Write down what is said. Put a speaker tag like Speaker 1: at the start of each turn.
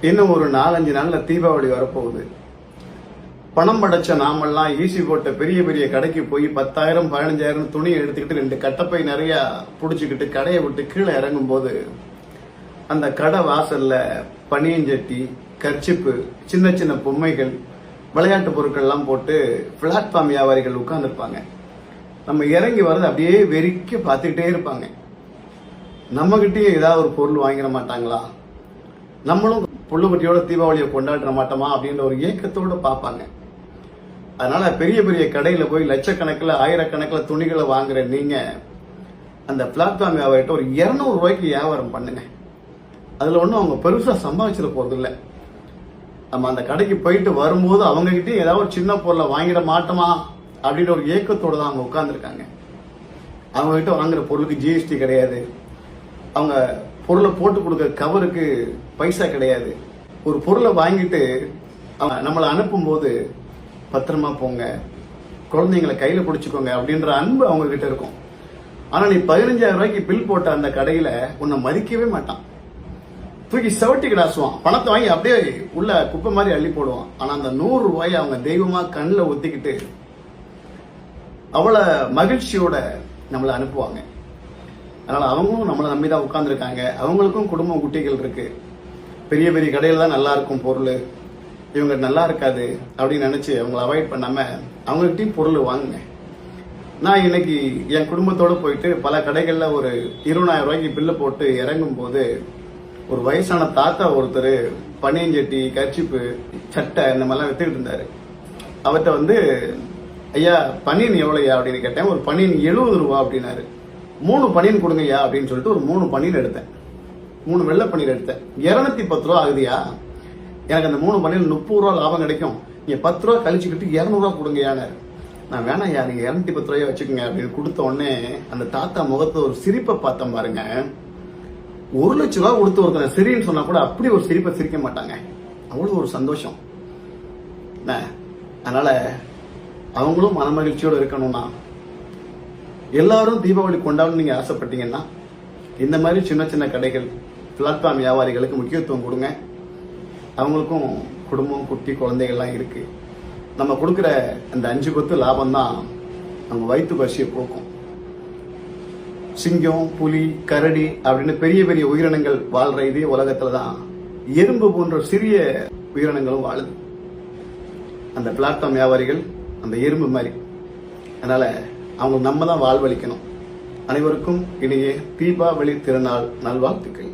Speaker 1: இன்னும் ஒரு 4-5 நாள்ல தீபாவளி வரப்போகுது. பணம் படைச்ச நாமெல்லாம் ஈசி போட்ட பெரிய பெரிய கடைக்கு போய் 10,000 15,000 துணியை எடுத்துக்கிட்டு 2 கட்டப்பை நிறைய புடிச்சுக்கிட்டு கடையை விட்டு கீழே இறங்கும் போது அந்த கடை வாசல்ல பனியஞ்சட்டி, கர்ச்சிப்பு, சின்ன சின்ன பொம்மைகள், விளையாட்டு பொருட்கள் எல்லாம் போட்டு பிளாட்ஃபார்ம் வியாபாரிகள் உட்கார்ந்துருப்பாங்க. நம்ம இறங்கி வர்றது அப்படியே வெறிக்க பார்த்துக்கிட்டே இருப்பாங்க. நம்ம கிட்டயே ஏதாவது ஒரு பொருள் வாங்கிட மாட்டாங்களா, நம்மளும் புள்ளுக்குட்டியோட தீபாவளியை கொண்டாட மாட்டோமா அப்படின்ற ஒரு ஏக்கத்தோட பார்ப்பாங்க. அதனால பெரிய பெரிய கடையில போய் லட்சக்கணக்கில் ஆயிரக்கணக்கில் துணிகளை வாங்குற நீங்க அந்த பிளாட்ஃபார்ம் வியாபாரிட்ட ஒரு 200 ரூபாய்க்கு வியாபாரம் பண்ணுங்க. அதுல ஒன்றும் அவங்க பெருசா சம்பாதிச்சிட போறது இல்லை. நம்ம அந்த கடைக்கு போயிட்டு வரும்போது அவங்க கிட்டே ஏதாவது ஒரு சின்ன பொருளை வாங்கிட மாட்டோமா அப்படின்ற ஒரு ஏக்கத்தோட தான் அவங்க உட்கார்ந்துருக்காங்க. அவங்க கிட்ட வாங்குற பொருளுக்கு ஜிஎஸ்டி கிடையாது, அவங்க பொருளை போட்டு கொடுக்குற கவருக்கு பைசா கிடையாது. ஒரு பொருளை வாங்கிட்டு அவங்க நம்மளை அனுப்பும் போது பத்திரமா போங்க, குழந்தைங்களை கையில பிடிச்சுக்கோங்க அப்படின்ற அன்பு அவங்க கிட்ட இருக்கும். ஆனா நீ 15,000 ரூபாய்க்கு பில் போட்ட அந்த கடையில உன்னை மதிக்கவே மாட்டான். தூக்கி சவட்டி கிடாசுவான், பணத்தை வாங்கி அப்படியே உள்ள குப்பை மாதிரி அள்ளி போடுவான். ஆனா அந்த 100 ரூபாயை அவங்க தெய்வமா கண்ணில் ஒத்திக்கிட்டு அவ்வளவு மகிழ்ச்சியோட நம்மளை அனுப்புவாங்க. அதனால அவங்களும் நம்மளை நம்பிதான் உட்கார்ந்துருக்காங்க. அவங்களுக்கும் குடும்பம், குட்டிகள் இருக்கு. பெரிய பெரிய கடையில தான் நல்லா இருக்கும் பொருள், இவங்க நல்லா இருக்காது அப்படின்னு நினைச்சு அவங்களை அவாய்ட் பண்ணாம அவங்ககிட்டயும் பொருள் வாங்குங்க. நான் இன்னைக்கு என் குடும்பத்தோட போயிட்டு பல கடைகள்ல ஒரு 20,000 ரூபாய்க்கு பில்லு போட்டு இறங்கும் போது ஒரு வயசான தாத்தா ஒருத்தர் பனியஞ்சட்டி, கர்ச்சிப்பு, சட்டை இந்த மாதிரிலாம் வித்துக்கிட்டு இருந்தாரு. அவர்கிட்ட ஐயா பனியன் எவ்வளோயா அப்படின்னு கேட்டேன். ஒரு பனியன் 70 ரூபா அப்படின்னாரு. 3 பனியன் கொடுங்கய்யா அப்படின்னு சொல்லிட்டு ஒரு 3 பனியன் எடுத்தேன். 3 வெள்ளை பனியன் எடுத்தேன். 210 ரூபா ஆகுதியா, எனக்கு அந்த 3 பனியன் 30 ரூபா லாபம் கிடைக்கும், நீங்க 10 ரூபா கழிச்சுக்கிட்டு 200 ரூபா கொடுங்கயான்னு. நான் வேணாம் யா, நீங்க 210 ரூபாய் வச்சுக்கோங்க அப்படின்னு கொடுத்த உடனே அந்த தாத்தா முகத்தை ஒரு சிரிப்பை பார்த்தேன் பாருங்க. 1 லட்சம் ரூபா கொடுத்து ஒருத்தனை சரின்னு சொன்னா கூட அப்படி ஒரு சிரிப்பை சிரிக்க மாட்டாங்க. அவ்வளவு ஒரு சந்தோஷம். அதனால அவங்களும் மன மகிழ்ச்சியோட இருக்கணும்னா, எல்லாரும் தீபாவளி கொண்டாடணும் நீங்க ஆசைப்பட்டீங்கன்னா இந்த மாதிரி சின்ன சின்ன கடைகள், பிளாட்ஃபார்ம் வியாபாரிகளுக்கு முக்கியத்துவம் கொடுங்க. அவங்களுக்கும் குடும்பம், குட்டி, குழந்தைகள்லாம் இருக்கு. நம்ம கொடுக்குற அந்த 5 கொத்து லாபம் தான் அவங்க வயிற்று பசியை போக்கும். சிங்கம், புலி, கரடி அப்படின்னு பெரிய பெரிய உயிரினங்கள் வாழ்ற இதே உலகத்துல தான் எறும்பு போன்ற சிறிய உயிரினங்களும் வாழுது. அந்த பிளாட்ஃபார்ம் வியாபாரிகள் அந்த எறும்பு மாதிரி. அதனால அவங்க நம்ம தான் வாழ்வளிக்கணும். அனைவருக்கும் இனிய தீபாவளி திருநாள் நல்வாழ்த்துக்கள்.